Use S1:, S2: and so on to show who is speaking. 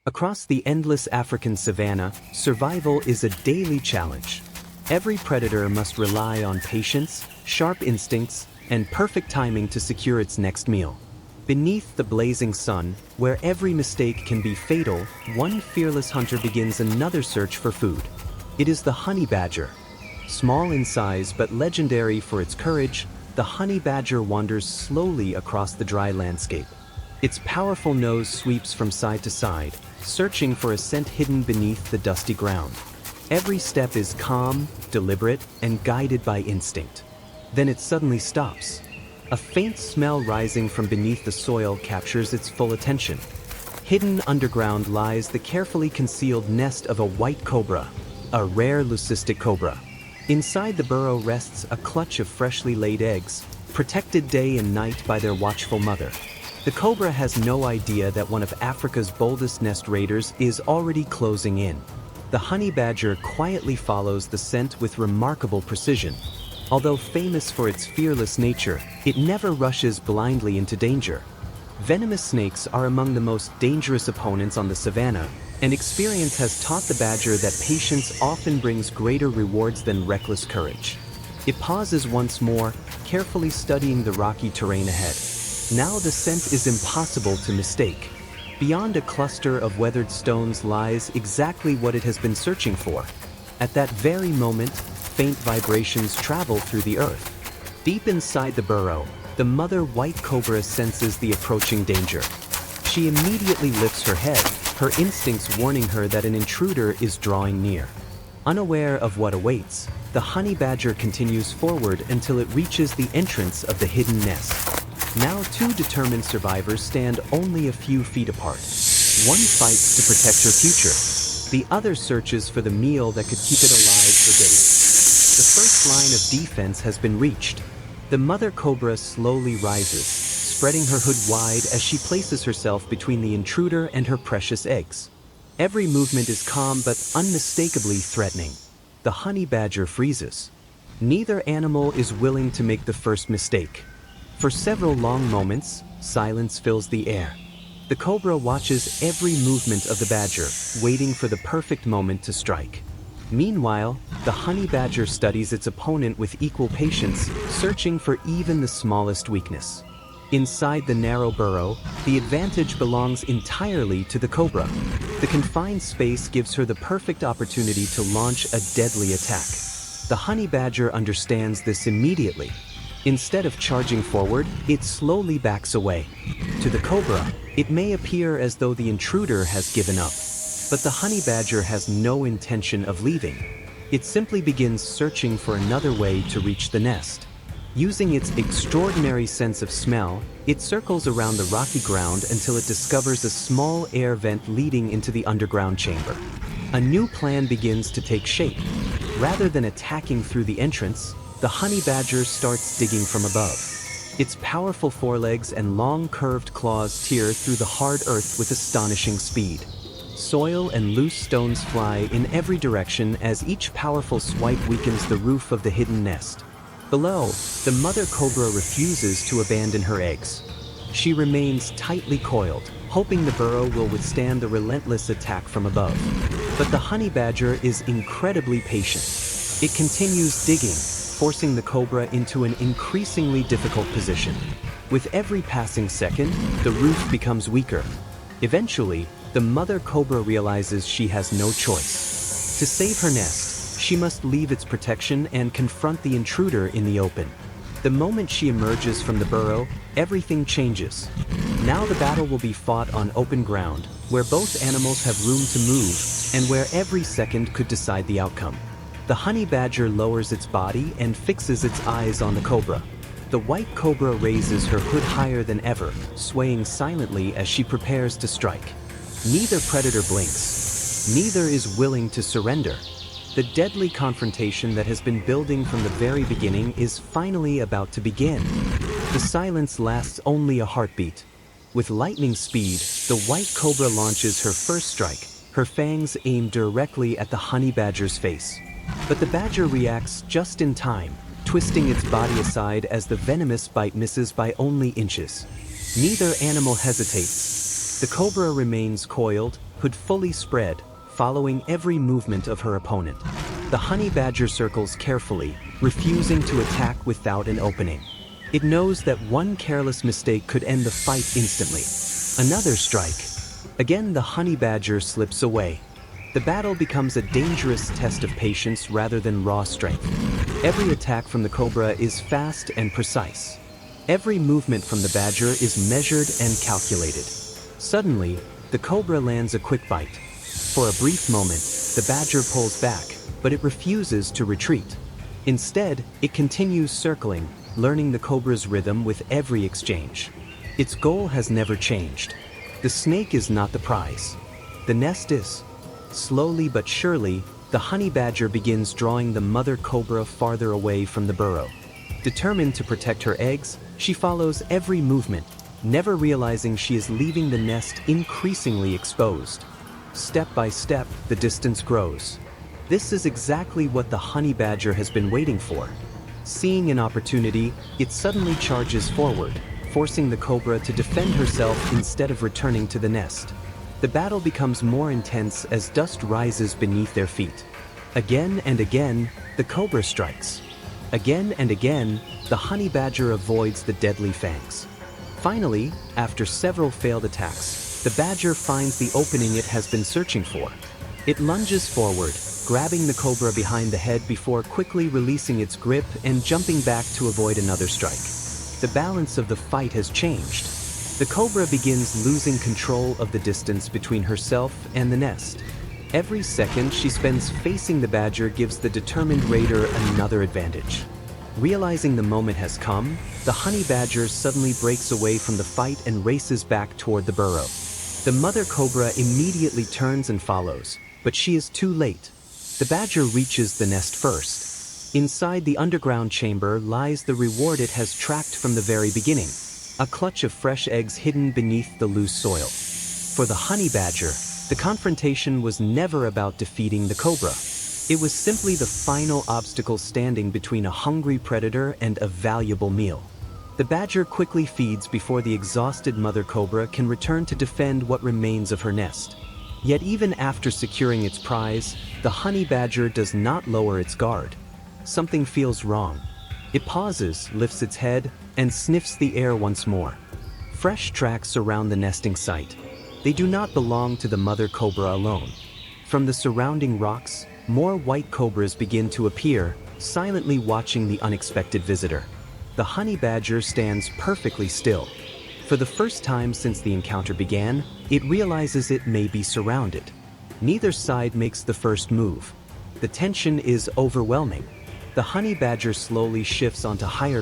S1: Across the endless African savanna, survival is a daily challenge. Every predator must rely on patience, sharp instincts, and perfect timing to secure its next meal. Beneath the blazing sun, where every mistake can be fatal, one fearless hunter begins another search for food. It is the honey badger. Small in size but legendary for its courage, the honey badger wanders slowly across the dry landscape. Its powerful nose sweeps from side to side, searching for a scent hidden beneath the dusty ground. Every step is calm, deliberate, and guided by instinct. Then it suddenly stops. A faint smell rising from beneath the soil captures its full attention. Hidden underground lies the carefully concealed nest of a white cobra, a rare leucistic cobra. Inside the burrow rests a clutch of freshly laid eggs, protected day and night by their watchful mother. The cobra has no idea that one of Africa's boldest nest raiders is already closing in. The honey badger quietly follows the scent with remarkable precision. Although famous for its fearless nature, it never rushes blindly into danger. Venomous snakes are among the most dangerous opponents on the savanna, and experience has taught the badger that patience often brings greater rewards than reckless courage. It pauses once more, carefully studying the rocky terrain ahead. Now the scent is impossible to mistake. Beyond a cluster of weathered stones lies exactly what it has been searching for. At that very moment, faint vibrations travel through the earth. Deep inside the burrow, the mother white cobra senses the approaching danger. She immediately lifts her head, her instincts warning her that an intruder is drawing near. Unaware of what awaits, the honey badger continues forward until it reaches the entrance of the hidden nest. Now two determined survivors stand only a few feet apart. One fights to protect her future. The other searches for the meal that could keep it alive for days. The first line of defense has been reached. The mother cobra slowly rises, spreading her hood wide as she places herself between the intruder and her precious eggs. Every movement is calm but unmistakably threatening. The honey badger freezes. Neither animal is willing to make the first mistake. For several long moments, silence fills the air. The cobra watches every movement of the badger, waiting for the perfect moment to strike. Meanwhile, the honey badger studies its opponent with equal patience, searching for even the smallest weakness. Inside the narrow burrow, the advantage belongs entirely to the cobra. The confined space gives her the perfect opportunity to launch a deadly attack. The honey badger understands this immediately. Instead of charging forward, it slowly backs away. To the cobra, it may appear as though the intruder has given up. But the honey badger has no intention of leaving. It simply begins searching for another way to reach the nest. Using its extraordinary sense of smell, it circles around the rocky ground until it discovers a small air vent leading into the underground chamber. A new plan begins to take shape. Rather than attacking through the entrance, the honey badger starts digging from above. Its powerful forelegs and long curved claws tear through the hard earth with astonishing speed. Soil and loose stones fly in every direction as each powerful swipe weakens the roof of the hidden nest. Below, the mother cobra refuses to abandon her eggs. She remains tightly coiled, hoping the burrow will withstand the relentless attack from above. But the honey badger is incredibly patient. It continues digging, forcing the cobra into an increasingly difficult position. With every passing second, the roof becomes weaker. Eventually, the mother cobra realizes she has no choice. To save her nest, she must leave its protection and confront the intruder in the open. The moment she emerges from the burrow, everything changes. Now the battle will be fought on open ground, where both animals have room to move, and where every second could decide the outcome. The honey badger lowers its body and fixes its eyes on the cobra. The white cobra raises her hood higher than ever, swaying silently as she prepares to strike. Neither predator blinks. Neither is willing to surrender. The deadly confrontation that has been building from the very beginning is finally about to begin. The silence lasts only a heartbeat. With lightning speed, the white cobra launches her first strike, her fangs aimed directly at the honey badger's face. But the badger reacts just in time, twisting its body aside as the venomous bite misses by only inches. Neither animal hesitates. The cobra remains coiled, hood fully spread, following every movement of her opponent. The honey badger circles carefully, refusing to attack without an opening. It knows that one careless mistake could end the fight instantly. Another strike. Again, the honey badger slips away. The battle becomes a dangerous test of patience rather than raw strength. Every attack from the cobra is fast and precise. Every movement from the badger is measured and calculated. Suddenly, the cobra lands a quick bite. For a brief moment, the badger pulls back, but it refuses to retreat. Instead, it continues circling, learning the cobra's rhythm with every exchange. Its goal has never changed. The snake is not the prize. The nest is. Slowly but surely, the honey badger begins drawing the mother cobra farther away from the burrow. Determined to protect her eggs, she follows every movement, never realizing she is leaving the nest increasingly exposed. Step by step, the distance grows. This is exactly what the honey badger has been waiting for. Seeing an opportunity, it suddenly charges forward, forcing the cobra to defend herself instead of returning to the nest. The battle becomes more intense as dust rises beneath their feet. Again and again, the cobra strikes. Again and again, the honey badger avoids the deadly fangs. Finally, after several failed attacks, the badger finds the opening it has been searching for. It lunges forward, grabbing the cobra behind the head before quickly releasing its grip and jumping back to avoid another strike. The balance of the fight has changed. The cobra begins losing control of the distance between herself and the nest. Every second she spends facing the badger gives the determined raider another advantage. Realizing the moment has come, the honey badger suddenly breaks away from the fight and races back toward the burrow. The mother cobra immediately turns and follows, but she is too late. The badger reaches the nest first. Inside the underground chamber lies the reward it has tracked from the very beginning. A clutch of fresh eggs hidden beneath the loose soil. For the honey badger, the confrontation was never about defeating the cobra. It was simply the final obstacle standing between a hungry predator and a valuable meal. The badger quickly feeds before the exhausted mother cobra can return to defend what remains of her nest. Yet even after securing its prize, the honey badger does not lower its guard. Something feels wrong. It pauses, lifts its head, and sniffs the air once more. Fresh tracks surround the nesting site. They do not belong to the mother cobra alone. From the surrounding rocks, more white cobras begin to appear, silently watching the unexpected visitor. The honey badger stands perfectly still. For the first time since the encounter began, it realizes it may be surrounded. Neither side makes the first move. The tension is overwhelming. The honey badger slowly shifts onto higher